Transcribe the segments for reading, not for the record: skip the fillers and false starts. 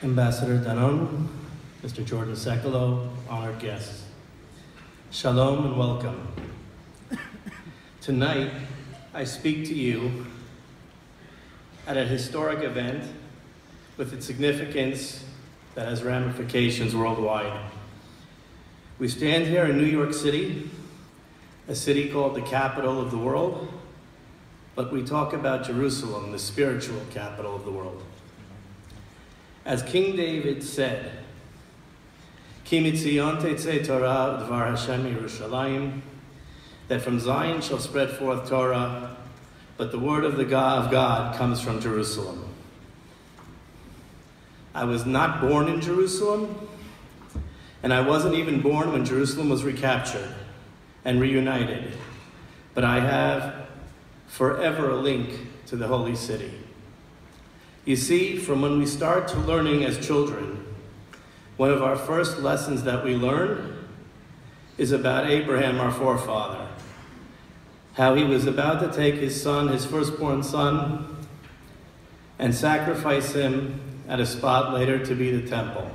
Ambassador Danon, Mr. Jordan Sekelo, honored guests. Shalom and welcome. Tonight, I speak to you at a historic event with its significance that has ramifications worldwide. We stand here in New York City, a city called the capital of the world, but we talk about Jerusalem, the spiritual capital of the world. As King David said, Ki mitzion tetzeh Torah dvar Hashem Yerushalayim, that from Zion shall spread forth Torah, but the word of God comes from Jerusalem. I was not born in Jerusalem, and I wasn't even born when Jerusalem was recaptured and reunited, but I have forever a link to the holy city. You see, from when we start to learning as children, one of our first lessons that we learn is about Abraham, our forefather, how he was about to take his son, his firstborn son, and sacrifice him at a spot later to be the temple.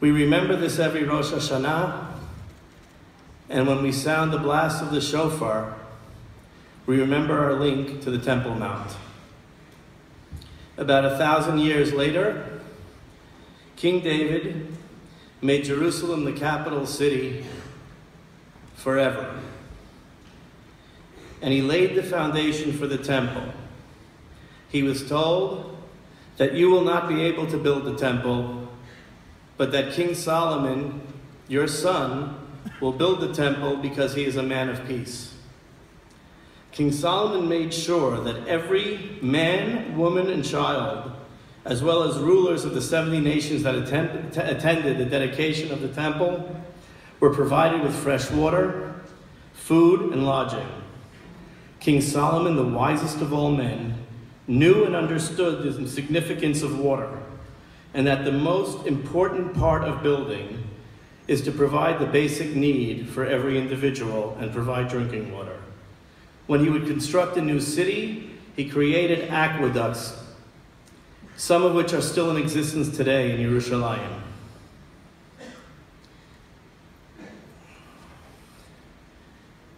We remember this every Rosh Hashanah, and when we sound the blast of the shofar, we remember our link to the Temple Mount. About 1,000 years later, King David made Jerusalem the capital city forever. And he laid the foundation for the temple. He was told that you will not be able to build the temple, but that King Solomon, your son, will build the temple because he is a man of peace. King Solomon made sure that every man, woman, and child, as well as rulers of the 70 nations that attended the dedication of the temple, were provided with fresh water, food, and lodging. King Solomon, the wisest of all men, knew and understood the significance of water, and that the most important part of building is to provide the basic need for every individual and provide drinking water. When he would construct a new city, he created aqueducts, some of which are still in existence today in Yerushalayim.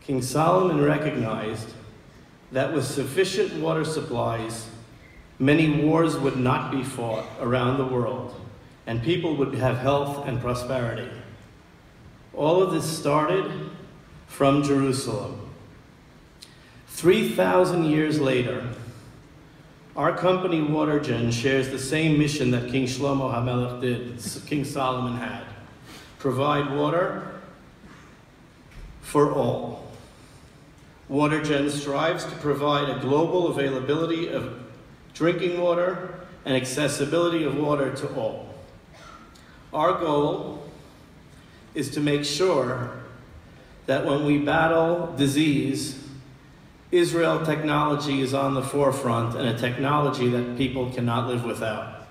King Solomon recognized that with sufficient water supplies, many wars would not be fought around the world, and people would have health and prosperity. All of this started from Jerusalem. 3,000 years later, our company WaterGen shares the same mission that King Shlomo HaMelech did, King Solomon had. Provide water for all. WaterGen strives to provide a global availability of drinking water and accessibility of water to all. Our goal is to make sure that when we battle disease, Israel technology is on the forefront, and a technology that people cannot live without.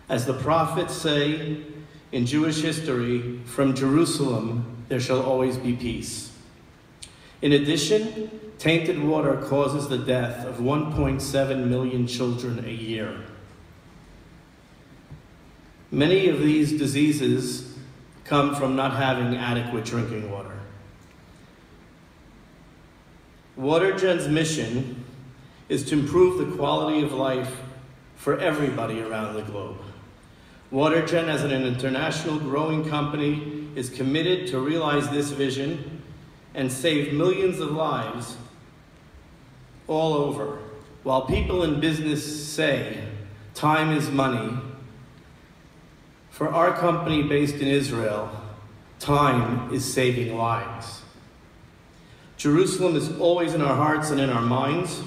As the prophets say in Jewish history, from Jerusalem there shall always be peace. In addition, tainted water causes the death of 1.7 million children a year. Many of these diseases come from not having adequate drinking water. WaterGen's mission is to improve the quality of life for everybody around the globe. WaterGen, as an international growing company, is committed to realize this vision and save millions of lives all over. While people in business say time is money, for our company based in Israel, time is saving lives. Jerusalem is always in our hearts and in our minds.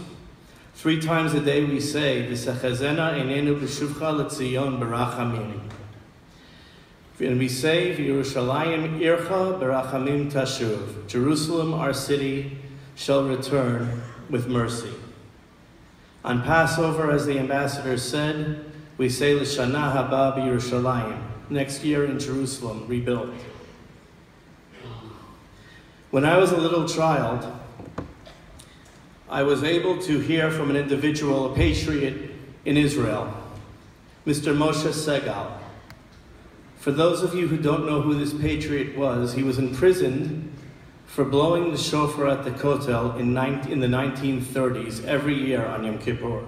3 times a day we say, V'sechazena einenu b'shuvcha l'tzion berachah. And we say, Yerushalayim Ir Hakodesh, Jerusalem, our city, shall return with mercy. On Passover, as the ambassador said, we say, L'shana haba b'Yerushalayim, next year in Jerusalem, rebuilt. When I was a little child, I was able to hear from an individual, a patriot in Israel, Mr. Moshe Segal. For those of you who don't know who this patriot was, he was imprisoned for blowing the shofar at the Kotel in the 1930s every year on Yom Kippur.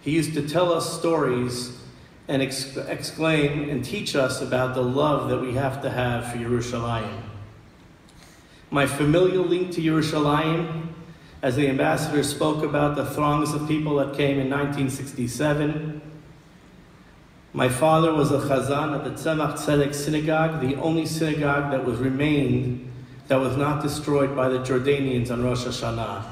He used to tell us stories and exclaim and teach us about the love that we have to have for Yerushalayim. My familial link to Yerushalayim, as the ambassador spoke about the throngs of people that came in 1967. My father was a chazan at the Tzemach Tzedek synagogue, the only synagogue that remained that was not destroyed by the Jordanians on Rosh Hashanah.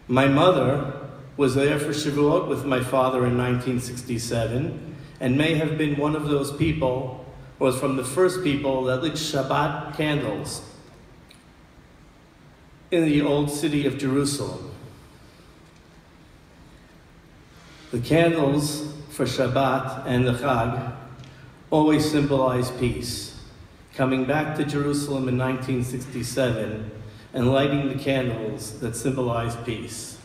My mother was there for Shavuot with my father in 1967, and may have been one of those people, was from the first people that lit Shabbat candles in the old city of Jerusalem. The candles for Shabbat and the Chag always symbolize peace. Coming back to Jerusalem in 1967 and lighting the candles that symbolize peace.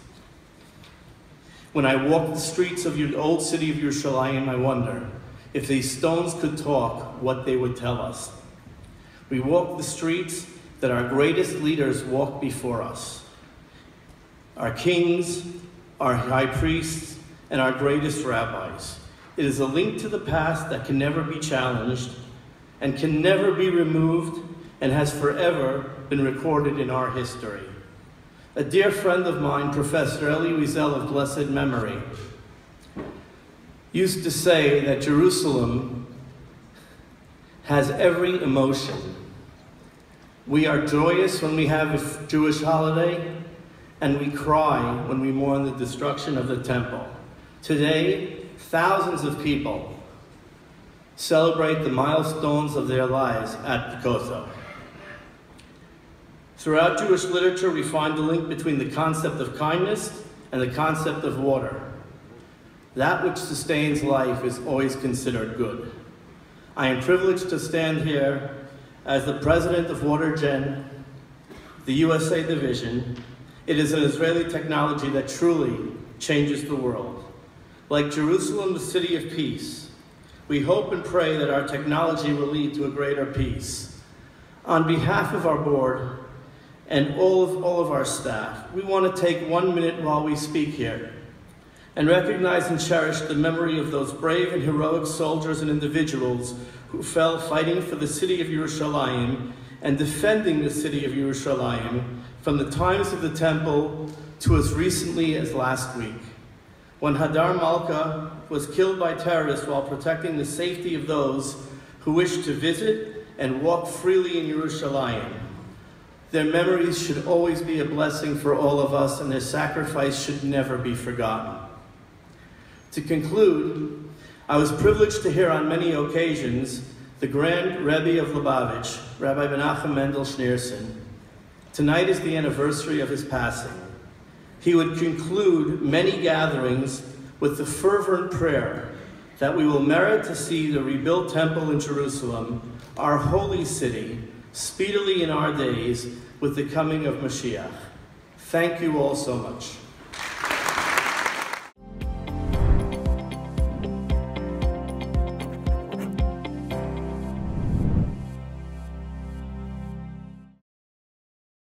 When I walk the streets of your old city of Yerushalayim, I wonder if these stones could talk, what they would tell us. We walk the streets that our greatest leaders walked before us. Our kings, our high priests, and our greatest rabbis. It is a link to the past that can never be challenged and can never be removed and has forever been recorded in our history. A dear friend of mine, Professor Eli Wiesel of blessed memory, used to say that Jerusalem has every emotion. We are joyous when we have a Jewish holiday, and we cry when we mourn the destruction of the temple. Today, thousands of people celebrate the milestones of their lives at the Kotel. Throughout Jewish literature, we find the link between the concept of kindness and the concept of water. That which sustains life is always considered good. I am privileged to stand here as the president of WaterGen, the USA division. It is an Israeli technology that truly changes the world. Like Jerusalem, the city of peace, we hope and pray that our technology will lead to a greater peace. On behalf of our board and all of our staff, we want to take 1 minute while we speak here and recognize and cherish the memory of those brave and heroic soldiers and individuals who fell fighting for the city of Yerushalayim and defending the city of Yerushalayim from the times of the temple to as recently as last week, when Hadar Malka was killed by terrorists while protecting the safety of those who wished to visit and walk freely in Yerushalayim. Their memories should always be a blessing for all of us, and their sacrifice should never be forgotten. To conclude, I was privileged to hear on many occasions the Grand Rebbe of Lubavitcher, Rabbi Menachem Mendel Schneerson. Tonight is the anniversary of his passing. He would conclude many gatherings with the fervent prayer that we will merit to see the rebuilt temple in Jerusalem, our holy city, speedily in our days with the coming of Mashiach. Thank you all so much.